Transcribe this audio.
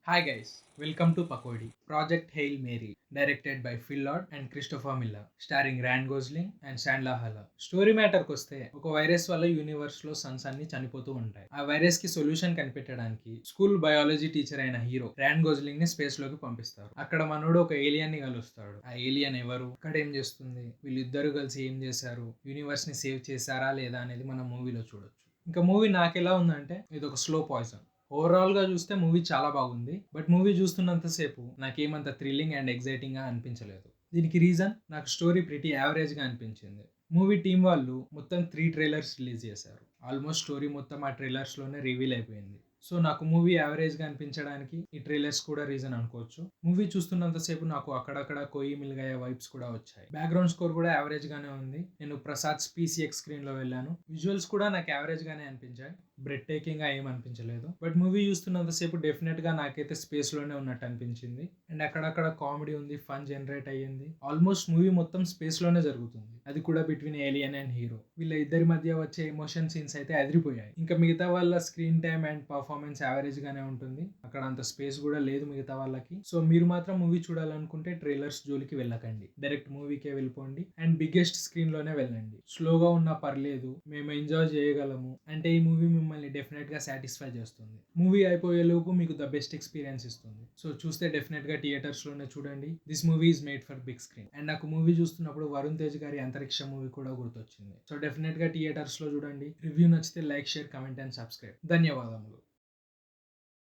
Hi guys, welcome to Pakodi. Project Hail Mary, directed by Phil Lord and Christopher Miller, starring Ryan Gosling and Sandra Hüller. Story మ్యాటర్కి వస్తే ఒక virus వల్ల universe లో Sons అన్ని చనిపోతూ ఉంటాయి. ఆ వైరస్ కి సొల్యూషన్ కనిపెట్టడానికి స్కూల్ బయాలజీ టీచర్ అయిన హీరో ర్యాన్ గోజ్లింగ్ ని స్పేస్ లోకి పంపిస్తారు. అక్కడ మనోడు ఒక ఏలియన్ ని కలుస్తాడు. ఆ ఏలియన్ ఎవరు, అక్కడ ఏం చేస్తుంది, వీళ్ళిద్దరు కలిసి ఏం చేశారు, యూనివర్స్ ని సేవ్ చేశారా లేదా అనేది మనం మూవీలో చూడొచ్చు. ఇంకా మూవీ నాకెలా ఉందంటే ఇది ఒక స్లో పాయిజన్. ఓవరాల్గా చూస్తే మూవీ చాలా బాగుంది. బట్ మూవీ చూస్తున్నంతసేపు నాకేమంత థ్రిల్లింగ్ అండ్ ఎగ్జైటింగ్గా అనిపించలేదు. దీనికి రీజన్ నాకు స్టోరీ ప్రిటీ యావరేజ్గా అనిపించింది. మూవీ టీం వాళ్ళు మొత్తం 3 ట్రైలర్స్ రిలీజ్ చేశారు. ఆల్మోస్ట్ స్టోరీ మొత్తం ఆ ట్రైలర్స్లోనే రివీల్ అయిపోయింది. సో నాకు మూవీ యావరేజ్గా అనిపించడానికి ఈ ట్రైలర్స్ కూడా రీజన్ అనుకోవచ్చు. మూవీ చూస్తున్నంతసేపు నాకు అక్కడక్కడ కోయి మిల్గాయ వైబ్స్ కూడా వచ్చాయి. బ్యాక్గ్రౌండ్ స్కోర్ కూడా యావరేజ్గానే ఉంది. నేను ప్రసాద్ స్పీసీఎక్స్ స్క్రీన్లో వెళ్ళాను. విజువల్స్ కూడా నాకు యావరేజ్గానే అనిపించాయి. బ్రెడ్ టేకింగ్ గా ఏం అనిపించలేదు. బట్ మూవీ చూస్తున్నంతసేపు డెఫినెట్ గా నాకైతే స్పేస్ లోనే ఉన్నట్టు అనిపించింది. అండ్ అక్కడక్కడ కామెడీ ఉంది, ఫన్ జనరేట్ అయ్యింది. ఆల్మోస్ట్ మూవీ మొత్తం స్పేస్ లోనే జరుగుతుంది. అది కూడా బిట్వీన్ ఏలియన్ అండ్ హీరో. వీళ్ళ ఇద్దరి మధ్య వచ్చే ఎమోషన్ సీన్స్ అయితే అదిరిపోయాయి. ఇంకా మిగతా వాళ్ళ screen time and performance average గానే ఉంటుంది. అక్కడ అంత స్పేస్ కూడా లేదు మిగతా వాళ్ళకి. సో మీరు మాత్రం మూవీ చూడాలనుకుంటే ట్రైలర్స్ జోలికి వెళ్ళకండి, డైరెక్ట్ మూవీకే వెళ్ళిపోండి. అండ్ బిగ్గెస్ట్ స్క్రీన్ లోనే వెళ్ళండి. స్లోగా ఉన్నా పర్లేదు, మేము ఎంజాయ్ చేయగలము అంటే ఈ మూవీ మిమ్మల్ని డెఫినెట్ గా సాటిస్ఫై చేస్తుంది. మూవీ అయిపోయేలోపు మీకు ద బెస్ట్ ఎక్స్పీరియన్స్ ఇస్తుంది. సో చూస్తే డెఫినెట్ గా థియేటర్స్ లోనే చూడండి. This movie is made for big screen. And నాకు మూవీ చూస్తున్నప్పుడు వరుణ్ తేజ్ గారి అంతరిక్ష మూవీ కూడా గుర్తొచ్చింది. సో డెఫినెట్ గా థియేటర్స్ లో చూడండి. రివ్యూ నచ్చితే like, share, comment and subscribe. ధన్యవాదములు.